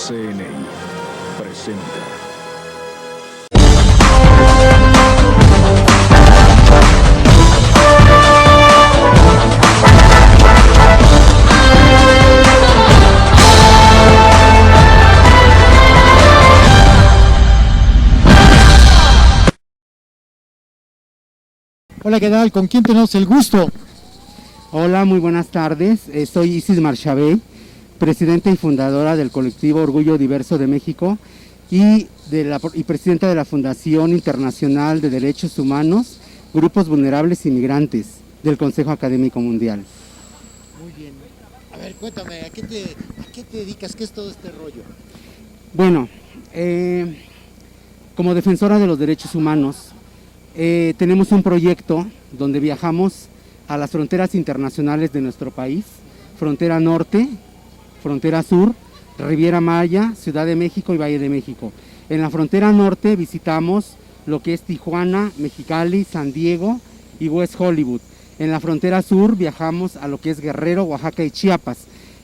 CNI presenta. Hola, ¿qué tal? ¿Con quién tenemos el gusto? Hola, muy buenas tardes. Soy Isis Marchabey, presidenta y fundadora del colectivo Orgullo Diverso de México y presidenta de la Fundación Internacional de Derechos Humanos, Grupos Vulnerables y Migrantes del Consejo Académico Mundial. Muy bien. A ver, cuéntame, ¿a qué te dedicas? ¿Qué es todo este rollo? Bueno, como defensora de los derechos humanos, tenemos un proyecto donde viajamos a las fronteras internacionales de nuestro país, frontera norte, frontera sur, Riviera Maya, Ciudad de México y Valle de México. En la frontera norte visitamos lo que es Tijuana, Mexicali, San Diego y West Hollywood. En la frontera sur viajamos a lo que es Guerrero, Oaxaca y Chiapas.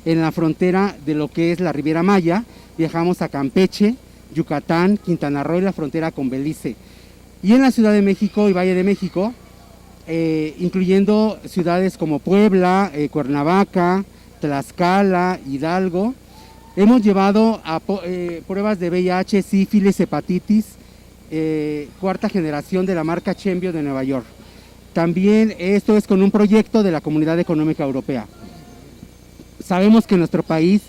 En la frontera de lo que es la Riviera Maya viajamos a Campeche, Yucatán, Quintana Roo y la frontera con Belice. Y en la Ciudad de México y Valle de México, incluyendo ciudades como Puebla, Cuernavaca, Tlaxcala, Hidalgo, hemos llevado a pruebas de VIH, sífilis, hepatitis, cuarta generación de la marca Chembio de Nueva York. También esto es con un proyecto de la Comunidad Económica Europea. Sabemos que en nuestro país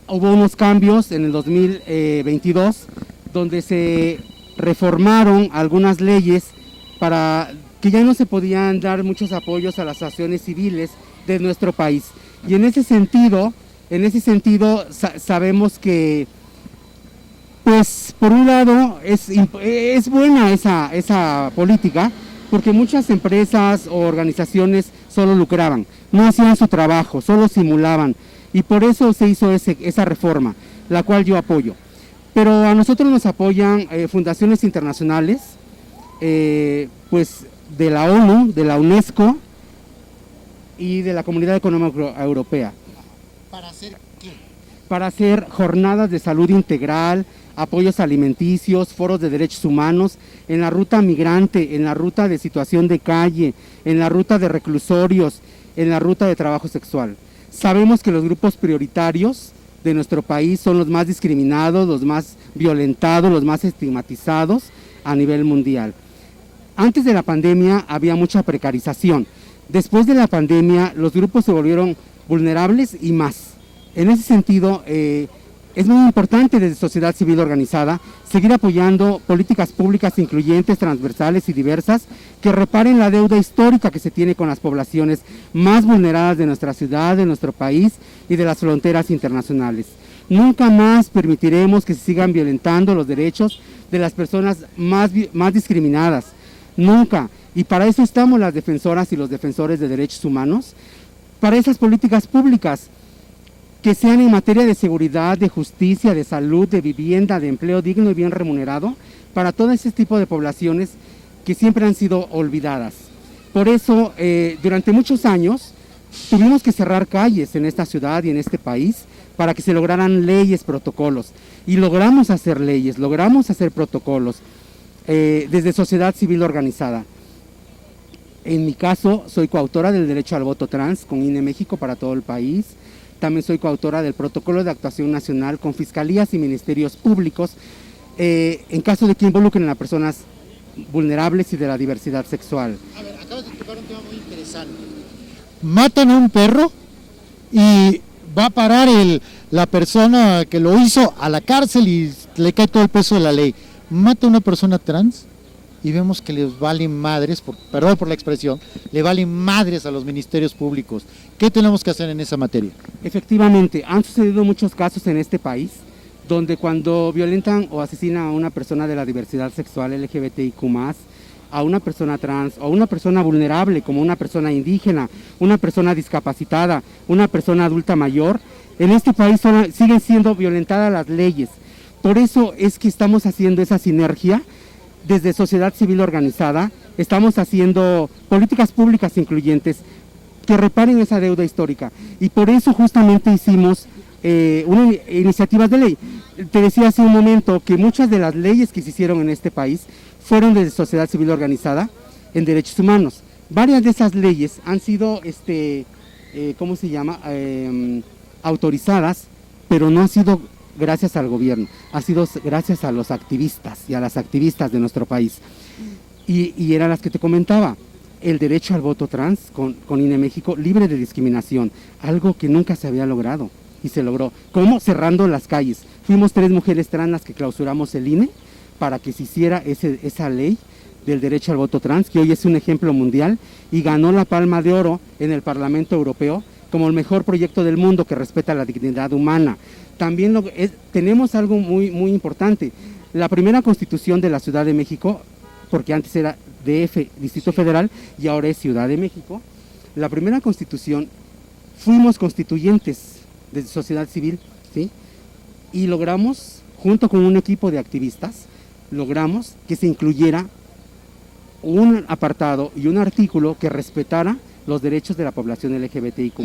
hubo unos cambios en el 2022, donde se reformaron algunas leyes para que ya no se podían dar muchos apoyos a las asociaciones civiles de nuestro país. Y en ese sentido sabemos que, pues, por un lado es buena esa política, porque muchas empresas o organizaciones solo lucraban, no hacían su trabajo, solo simulaban, y por eso se hizo esa reforma, la cual yo apoyo. Pero a nosotros nos apoyan fundaciones internacionales, pues de la ONU, de la UNESCO y de la Comunidad Económica Europea. ¿Para hacer qué? Para hacer jornadas de salud integral, apoyos alimenticios, foros de derechos humanos, en la ruta migrante, en la ruta de situación de calle, en la ruta de reclusorios, en la ruta de trabajo sexual. Sabemos que los grupos prioritarios de nuestro país son los más discriminados, los más violentados, los más estigmatizados a nivel mundial. Antes de la pandemia había mucha precarización. Después de la pandemia los grupos se volvieron vulnerables y más. En ese sentido, es muy importante desde sociedad civil organizada seguir apoyando políticas públicas incluyentes, transversales y diversas que reparen la deuda histórica que se tiene con las poblaciones más vulneradas de nuestra ciudad, de nuestro país y de las fronteras internacionales. Nunca más permitiremos que se sigan violentando los derechos de las personas más discriminadas. Nunca. Y para eso estamos las defensoras y los defensores de derechos humanos, para esas políticas públicas que sean en materia de seguridad, de justicia, de salud, de vivienda, de empleo digno y bien remunerado, para todo ese tipo de poblaciones que siempre han sido olvidadas. Por eso, durante muchos años, tuvimos que cerrar calles en esta ciudad y en este país para que se lograran leyes, protocolos. Y logramos hacer leyes, logramos hacer protocolos desde sociedad civil organizada. En mi caso, soy coautora del derecho al voto trans con INE México para todo el país. También soy coautora del protocolo de actuación nacional con fiscalías y ministerios públicos en caso de que involucren a personas vulnerables y de la diversidad sexual. A ver, acabas de tocar un tema muy interesante. Matan a un perro y va a parar la persona que lo hizo a la cárcel y le cae todo el peso de la ley. Mata a una persona trans y vemos que les valen madres, perdón por la expresión, le valen madres a los ministerios públicos. ¿Qué tenemos que hacer en esa materia? Efectivamente, han sucedido muchos casos en este país donde cuando violentan o asesinan a una persona de la diversidad sexual LGBTIQ+, a una persona trans o a una persona vulnerable como una persona indígena, una persona discapacitada, una persona adulta mayor, en este país siguen siendo violentadas las leyes. Por eso es que estamos haciendo esa sinergia desde sociedad civil organizada, estamos haciendo políticas públicas incluyentes que reparen esa deuda histórica. Y por eso justamente hicimos iniciativas de ley. Te decía hace un momento que muchas de las leyes que se hicieron en este país fueron de sociedad civil organizada en derechos humanos. Varias de esas leyes han sido, ¿cómo se llama?, autorizadas, pero no ha sido gracias al gobierno, ha sido gracias a los activistas y a las activistas de nuestro país. Y eran las que te comentaba, el derecho al voto trans con INE México libre de discriminación, algo que nunca se había logrado y se logró. ¿Cómo? Cerrando las calles. Fuimos 3 mujeres trans las que clausuramos el INE para que se hiciera esa ley del derecho al voto trans, que hoy es un ejemplo mundial y ganó la Palma de Oro en el Parlamento Europeo como el mejor proyecto del mundo que respeta la dignidad humana. También tenemos algo muy, muy importante. La primera constitución de la Ciudad de México, porque antes era DF, Distrito Federal, y ahora es Ciudad de México. La primera constitución, fuimos constituyentes de sociedad civil, ¿sí? Y logramos, junto con un equipo de activistas, logramos que se incluyera un apartado y un artículo que respetara los derechos de la población LGBTIQ+,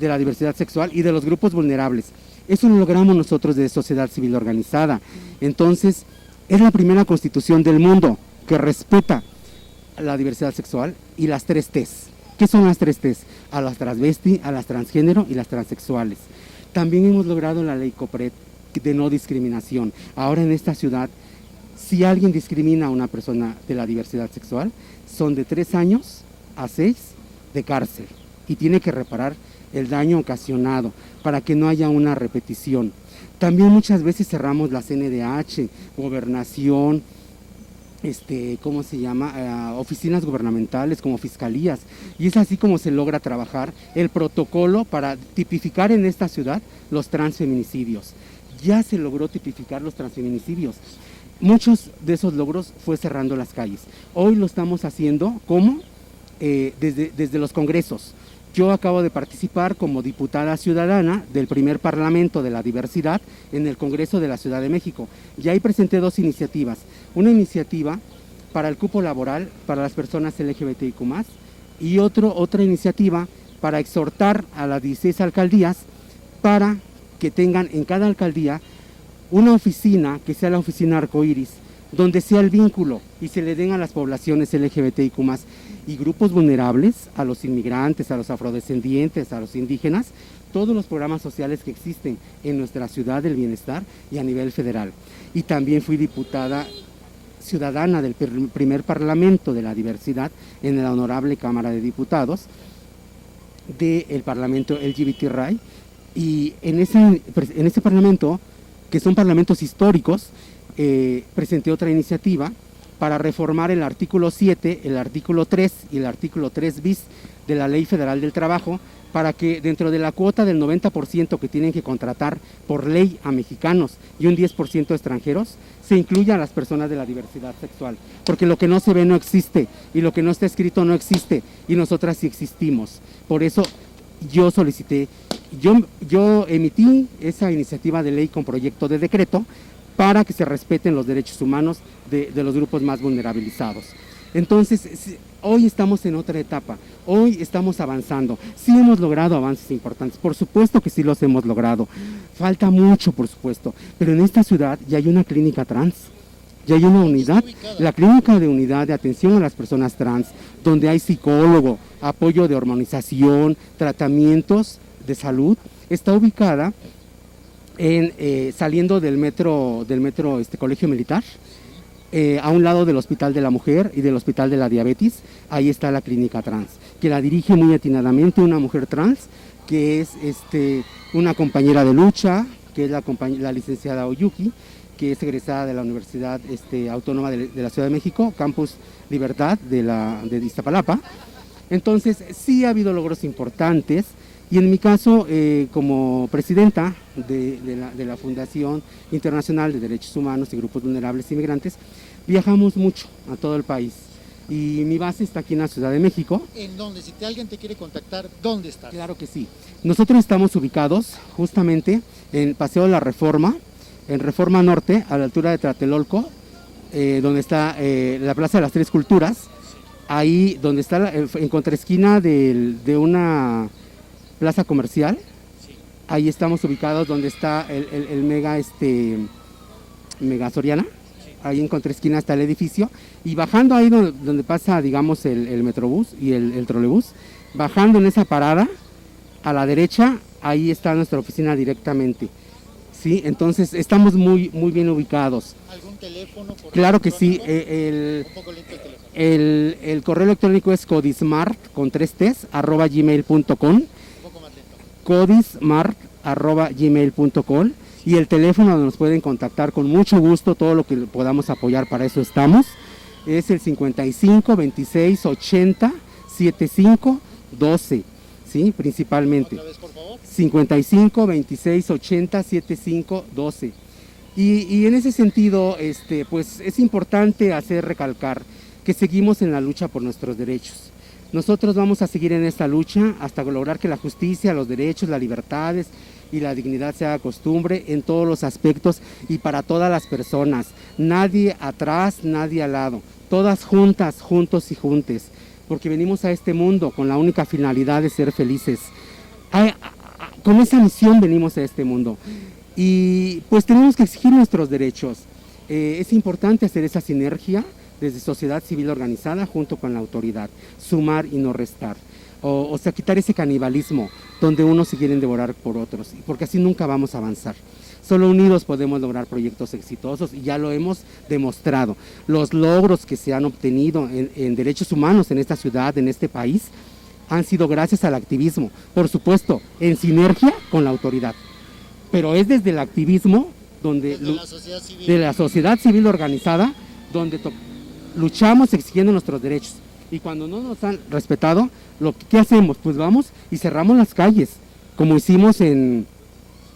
de la diversidad sexual y de los grupos vulnerables. Eso lo logramos nosotros de sociedad civil organizada. Entonces, es la primera constitución del mundo que respeta la diversidad sexual y las 3 T's. ¿Qué son las 3 T's? A las transvesti, a las transgénero y las transexuales. También hemos logrado la ley COPRED de no discriminación. Ahora en esta ciudad, si alguien discrimina a una persona de la diversidad sexual, son de 3 años a 6 de cárcel y tiene que reparar el daño ocasionado para que no haya una repetición. También muchas veces cerramos la CNDH, gobernación, ¿cómo se llama? Oficinas gubernamentales como fiscalías, y es así como se logra trabajar el protocolo para tipificar en esta ciudad los transfeminicidios. Ya se logró tipificar los transfeminicidios. Muchos de esos logros fue cerrando las calles. Hoy lo estamos haciendo como desde los congresos. Yo acabo de participar como diputada ciudadana del primer Parlamento de la Diversidad en el Congreso de la Ciudad de México. Y ahí presenté 2 iniciativas. Una iniciativa para el cupo laboral para las personas LGBTIQ+, y otra iniciativa para exhortar a las 16 alcaldías para que tengan en cada alcaldía una oficina que sea la oficina arcoíris, donde sea el vínculo y se le den a las poblaciones LGBTIQ+, y grupos vulnerables, a los inmigrantes, a los afrodescendientes, a los indígenas, todos los programas sociales que existen en nuestra ciudad del bienestar y a nivel federal. Y también fui diputada ciudadana del primer Parlamento de la Diversidad en la Honorable Cámara de Diputados del Parlamento LGBT-RAI, y en ese Parlamento, que son parlamentos históricos, presenté otra iniciativa para reformar el artículo 7, el artículo 3 y el artículo 3 bis de la Ley Federal del Trabajo, para que dentro de la cuota del 90% que tienen que contratar por ley a mexicanos y un 10% extranjeros, se incluya a las personas de la diversidad sexual, porque lo que no se ve no existe, y lo que no está escrito no existe, y nosotras sí existimos. Por eso yo solicité, yo emití esa iniciativa de ley con proyecto de decreto para que se respeten los derechos humanos de los grupos más vulnerabilizados. Entonces, hoy estamos en otra etapa, hoy estamos avanzando. Sí hemos logrado avances importantes, por supuesto que sí los hemos logrado. Falta mucho, por supuesto, pero en esta ciudad ya hay una clínica trans, ya hay una unidad, la clínica de unidad de atención a las personas trans, donde hay psicólogo, apoyo de hormonización, tratamientos de salud, está ubicada saliendo del metro Colegio Militar, a un lado del Hospital de la Mujer y del Hospital de la Diabetes. Ahí está la clínica trans, que la dirige muy atinadamente una mujer trans, que es una compañera de lucha, que es la licenciada Oyuki, que es egresada de la Universidad Autónoma de la Ciudad de México, Campus Libertad de Iztapalapa. Entonces, sí ha habido logros importantes. Y en mi caso, como presidenta de la Fundación Internacional de Derechos Humanos y Grupos Vulnerables e Inmigrantes, viajamos mucho a todo el país. Y mi base está aquí en la Ciudad de México. ¿En dónde? Si alguien te quiere contactar, ¿dónde estás? Claro que sí. Nosotros estamos ubicados justamente en Paseo de la Reforma, en Reforma Norte, a la altura de Tlatelolco, donde está la Plaza de las Tres Culturas, ahí donde está en contraesquina de una plaza comercial, Ahí estamos ubicados donde está el Mega, Mega Soriana. Ahí en contraesquina está el edificio. Y bajando ahí donde pasa, digamos, el Metrobús y el trolebús, bajando en esa parada, a la derecha, ahí está nuestra oficina directamente. Sí, entonces estamos muy bien ubicados. ¿Algún teléfono? Claro que sí. Un poco lento el teléfono. El correo electrónico es codismart con 3 T's @gmail.com. Un poco más lento. codismart@gmail.com y el teléfono donde nos pueden contactar con mucho gusto, todo lo que podamos apoyar, para eso estamos, es el 55 26 80 75 12, ¿sí? Principalmente. Otra vez, por favor. 55 26 80 75 12. Y en ese sentido, pues es importante hacer recalcar que seguimos en la lucha por nuestros derechos. Nosotros vamos a seguir en esta lucha hasta lograr que la justicia, los derechos, las libertades y la dignidad se haga costumbre en todos los aspectos y para todas las personas. Nadie atrás, nadie al lado. Todas juntas, juntos y juntes. Porque venimos a este mundo con la única finalidad de ser felices. Con esa misión venimos a este mundo. Y pues tenemos que exigir nuestros derechos. Es importante hacer esa sinergia desde sociedad civil organizada junto con la autoridad, sumar y no restar, o sea, quitar ese canibalismo donde unos se quieren devorar por otros, porque así nunca vamos a avanzar. Solo unidos podemos lograr proyectos exitosos y ya lo hemos demostrado. Los logros que se han obtenido en derechos humanos en esta ciudad, en este país, han sido gracias al activismo, por supuesto, en sinergia con la autoridad. Pero es desde el activismo donde de la sociedad civil organizada, donde luchamos exigiendo nuestros derechos. Y cuando no nos han respetado, ¿qué hacemos? Pues vamos y cerramos las calles, como hicimos en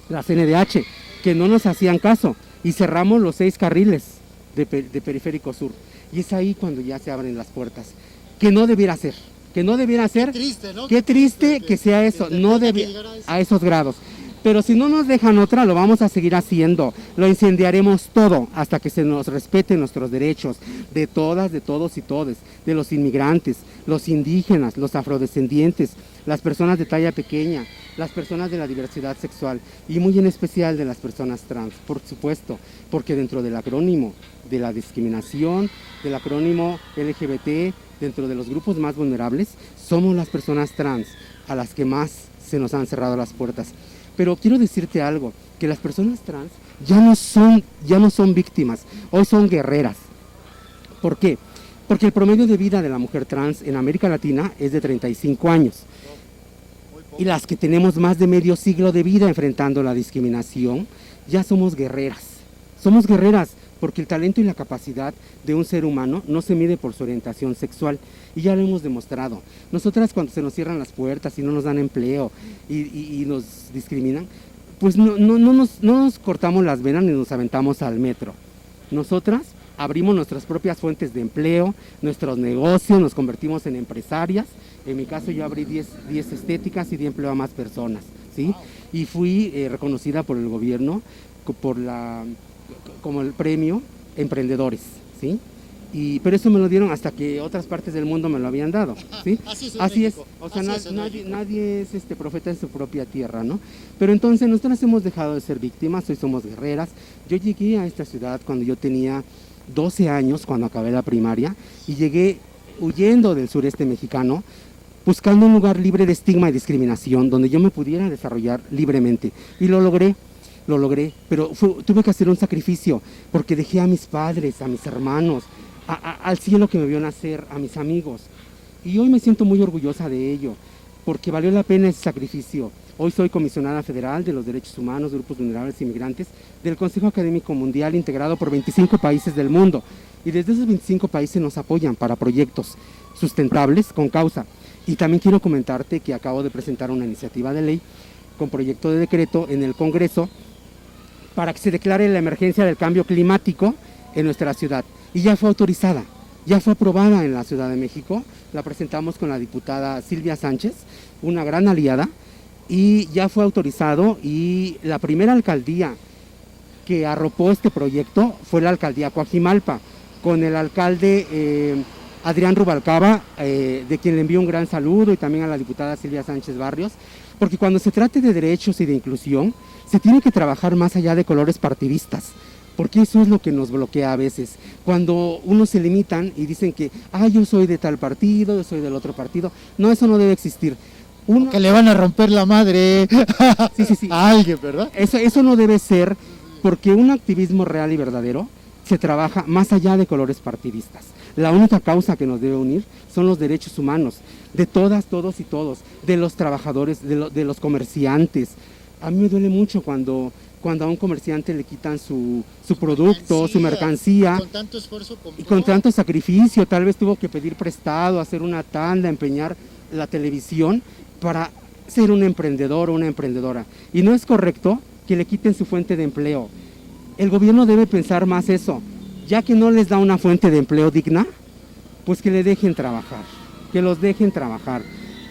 la CNDH, que no nos hacían caso, y cerramos los 6 carriles de Periférico Sur. Y es ahí cuando ya se abren las puertas. Que no debiera ser. Qué triste, ¿no? Qué triste que sea eso, no debe a esos grados. Pero si no nos dejan otra, lo vamos a seguir haciendo. Lo incendiaremos todo hasta que se nos respeten nuestros derechos, de todas, de todos y todes, de los inmigrantes, los indígenas, los afrodescendientes, las personas de talla pequeña, las personas de la diversidad sexual y muy en especial de las personas trans, por supuesto, porque dentro del acrónimo de la discriminación, del acrónimo LGBT, dentro de los grupos más vulnerables, somos las personas trans a las que más se nos han cerrado las puertas. Pero quiero decirte algo, que las personas trans ya no son víctimas, hoy son guerreras. ¿Por qué? Porque el promedio de vida de la mujer trans en América Latina es de 35 años. Y las que tenemos más de medio siglo de vida enfrentando la discriminación, ya somos guerreras. Somos guerreras porque el talento y la capacidad de un ser humano no se mide por su orientación sexual. Y ya lo hemos demostrado. Nosotras, cuando se nos cierran las puertas y no nos dan empleo y nos discriminan, pues no nos cortamos las venas ni nos aventamos al metro. Nosotras abrimos nuestras propias fuentes de empleo, nuestros negocios, nos convertimos en empresarias. En mi caso yo abrí 10 estéticas y di empleo a más personas, ¿sí? Y fui reconocida por el gobierno como el premio Emprendedores, ¿sí? Pero eso me lo dieron hasta que otras partes del mundo me lo habían dado, ¿sí? Así es, o sea, nadie es profeta de su propia tierra, ¿no? Pero entonces nosotros hemos dejado de ser víctimas, hoy somos guerreras. Yo llegué a esta ciudad cuando yo tenía 12 años, cuando acabé la primaria, y llegué huyendo del sureste mexicano, buscando un lugar libre de estigma y discriminación, donde yo me pudiera desarrollar libremente, y lo logré, pero tuve que hacer un sacrificio, porque dejé a mis padres, a mis hermanos, al cielo que me vio nacer, a mis amigos. Y hoy me siento muy orgullosa de ello, porque valió la pena ese sacrificio. Hoy soy comisionada federal de los derechos humanos, grupos vulnerables y migrantes del Consejo Académico Mundial, integrado por 25 países del mundo. Y desde esos 25 países nos apoyan para proyectos sustentables con causa. Y también quiero comentarte que acabo de presentar una iniciativa de ley con proyecto de decreto en el Congreso para que se declare la emergencia del cambio climático en nuestra ciudad. Y ya fue autorizada, ya fue aprobada en la Ciudad de México. La presentamos con la diputada Silvia Sánchez, una gran aliada, y ya fue autorizado. Y la primera alcaldía que arropó este proyecto fue la alcaldía Coajimalpa, con el alcalde Adrián Rubalcaba, de quien le envío un gran saludo, y también a la diputada Silvia Sánchez Barrios, porque cuando se trate de derechos y de inclusión, se tiene que trabajar más allá de colores partidistas, porque eso es lo que nos bloquea a veces. Cuando unos se limitan y dicen que, yo soy de tal partido, yo soy del otro partido, no, eso no debe existir. Que le van a romper la madre sí. a alguien, ¿verdad? Eso no debe ser, porque un activismo real y verdadero se trabaja más allá de colores partidistas. La única causa que nos debe unir son los derechos humanos, de todas, todos y todos, de los trabajadores, de los comerciantes. A mí me duele mucho cuando a un comerciante le quitan su producto, su mercancía, con tanto esfuerzo compró. Y con tanto sacrificio. Tal vez tuvo que pedir prestado, hacer una tanda, empeñar la televisión para ser un emprendedor o una emprendedora. Y no es correcto que le quiten su fuente de empleo. El gobierno debe pensar más eso. Ya que no les da una fuente de empleo digna, pues que le dejen trabajar, que los dejen trabajar,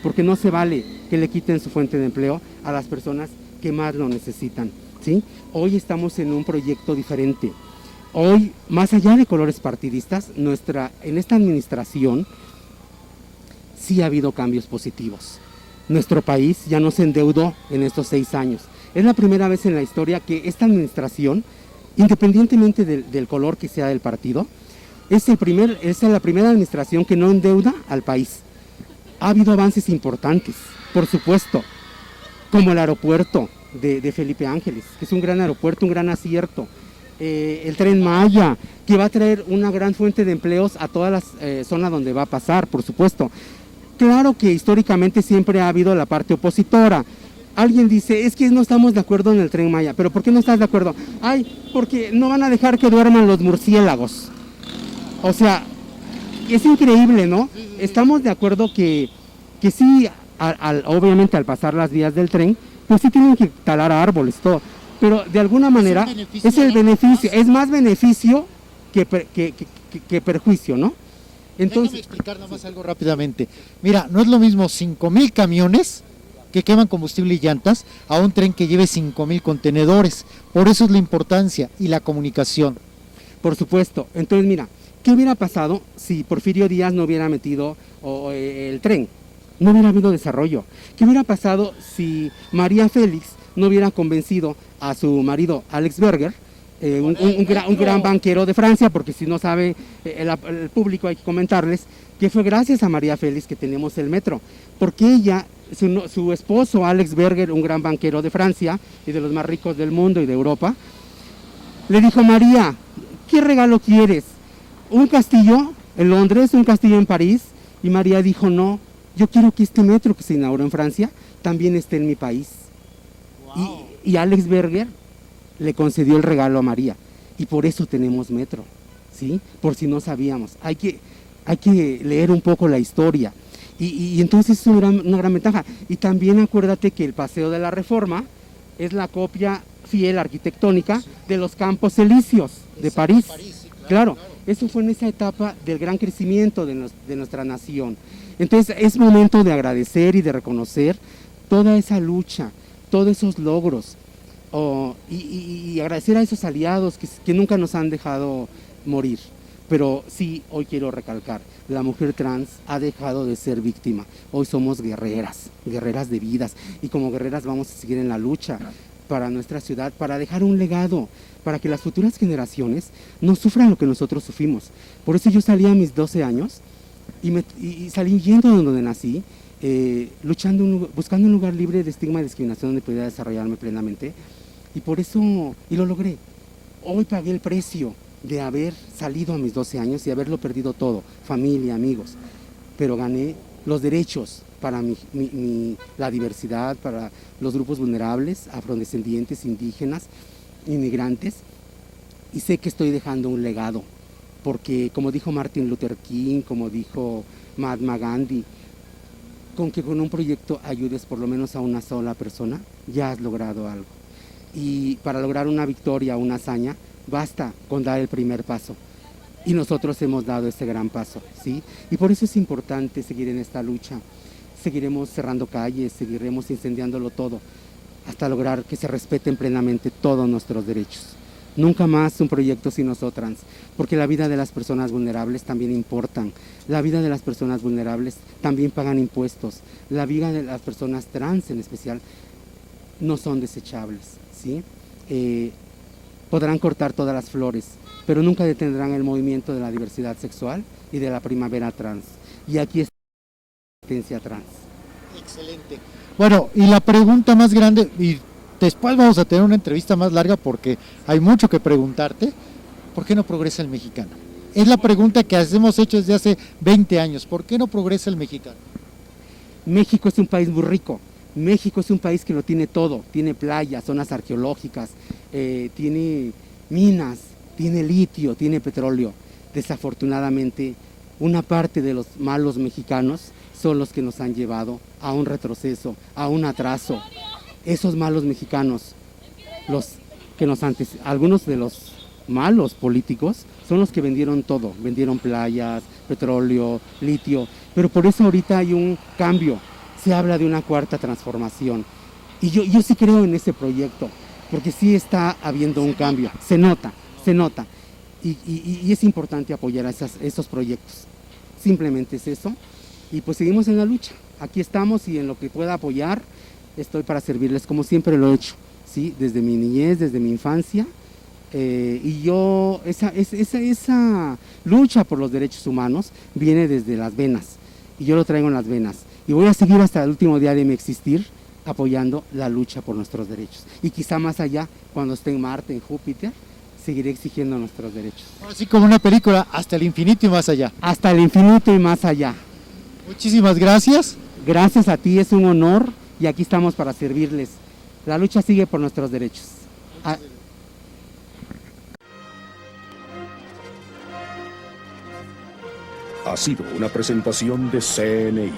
porque no se vale que le quiten su fuente de empleo a las personas que más lo necesitan, ¿sí? Hoy estamos en un proyecto diferente. Hoy, más allá de colores partidistas, en esta administración sí ha habido cambios positivos. Nuestro país ya no se endeudó en estos 6 años. Es la primera vez en la historia que esta administración, independientemente del color que sea del partido, es la primera administración que no endeuda al país. Ha habido avances importantes, por supuesto, como el aeropuerto de Felipe Ángeles, que es un gran aeropuerto, un gran acierto. El Tren Maya, que va a traer una gran fuente de empleos a todas las zonas donde va a pasar, por supuesto. Claro que históricamente siempre ha habido la parte opositora. Alguien dice, es que no estamos de acuerdo en el Tren Maya. ¿Pero por qué no estás de acuerdo? Porque no van a dejar que duerman los murciélagos. O sea, es increíble, ¿no? Estamos de acuerdo que sí, obviamente al pasar las vías del tren, pues sí tienen que talar árboles, todo. Pero de alguna manera es el beneficio, es más beneficio que perjuicio, ¿no? Entonces, déjame explicar nada más algo rápidamente. Mira, no es lo mismo 5,000 camiones que queman combustible y llantas a un tren que lleve 5,000 contenedores. Por eso es la importancia y la comunicación. Por supuesto. Entonces, mira, ¿qué hubiera pasado si Porfirio Díaz no hubiera metido el tren? No hubiera habido desarrollo. ¿Qué hubiera pasado si María Félix no hubiera convencido a su marido Alex Berger, un gran banquero de Francia? Porque si no sabe el público, hay que comentarles que fue gracias a María Félix que tenemos el metro, porque ella, su esposo Alex Berger, un gran banquero de Francia y de los más ricos del mundo y de Europa, le dijo: María, ¿qué regalo quieres? ¿Un castillo en Londres, un castillo en París? Y María dijo: no, yo quiero que este metro que se inauguró en Francia también esté en mi país. Wow. Y Alex Berger le concedió el regalo a María, y por eso tenemos metro, ¿sí? Por si no sabíamos, hay que leer un poco la historia, y entonces es una gran ventaja. Y también acuérdate que el Paseo de la Reforma es la copia fiel arquitectónica de los Campos Elíseos de París. Sí, claro, eso fue en esa etapa del gran crecimiento de nuestra nación. Entonces es momento de agradecer y de reconocer toda esa lucha, todos esos logros, y agradecer a esos aliados que nunca nos han dejado morir. Pero sí, hoy quiero recalcar, la mujer trans ha dejado de ser víctima. Hoy somos guerreras de vidas, y como guerreras vamos a seguir en la lucha para nuestra ciudad, para dejar un legado, para que las futuras generaciones no sufran lo que nosotros sufrimos. Por eso yo salí a mis 12 años y salí yendo donde nací, luchando, buscando un lugar libre de estigma y discriminación donde pudiera desarrollarme plenamente, y por eso, y lo logré. Hoy pagué el precio de haber salido a mis 12 años y haberlo perdido todo, familia, amigos, pero gané los derechos para la diversidad, para los grupos vulnerables, afrodescendientes, indígenas, inmigrantes, y sé que estoy dejando un legado, porque como dijo Martin Luther King, como dijo Mahatma Gandhi, con que con un proyecto ayudes por lo menos a una sola persona, ya has logrado algo. Y para lograr una victoria, una hazaña, basta con dar el primer paso. Y nosotros hemos dado ese gran paso, ¿sí? Y por eso es importante seguir en esta lucha. Seguiremos cerrando calles, seguiremos incendiándolo todo, hasta lograr que se respeten plenamente todos nuestros derechos. Nunca más un proyecto sin nosotras, porque la vida de las personas vulnerables también importan. La vida de las personas vulnerables también pagan impuestos. La vida de las personas trans en especial no son desechables, ¿sí? Podrán cortar todas las flores, pero nunca detendrán el movimiento de la diversidad sexual y de la primavera trans. Y aquí está la resistencia trans. Excelente. Bueno, y la pregunta más grande, y después vamos a tener una entrevista más larga porque hay mucho que preguntarte, ¿por qué no progresa el mexicano? Es la pregunta que hemos hecho desde hace 20 años, ¿por qué no progresa el mexicano? México es un país muy rico. México es un país que lo tiene todo, tiene playas, zonas arqueológicas, tiene minas, tiene litio, tiene petróleo. Desafortunadamente, una parte de los malos mexicanos son los que nos han llevado a un retroceso, a un atraso. Esos malos mexicanos, algunos de los malos políticos, son los que vendieron todo, vendieron playas, petróleo, litio, pero por eso ahorita hay un cambio. Se habla de una cuarta transformación. Y yo sí creo en ese proyecto, porque sí está habiendo un cambio. Se nota. Y es importante apoyar a esos proyectos. Simplemente es eso. Y pues seguimos en la lucha. Aquí estamos y en lo que pueda apoyar, estoy para servirles como siempre lo he hecho. ¿Sí? Desde mi niñez, desde mi infancia. Y yo, esa lucha por los derechos humanos viene desde las venas. Y yo lo traigo en las venas. Y voy a seguir hasta el último día de mi existir apoyando la lucha por nuestros derechos. Y quizá más allá, cuando esté en Marte, en Júpiter, seguiré exigiendo nuestros derechos. Así como una película, hasta el infinito y más allá. Hasta el infinito y más allá. Muchísimas gracias. Gracias a ti, es un honor y aquí estamos para servirles. La lucha sigue por nuestros derechos. Ha sido una presentación de CNI.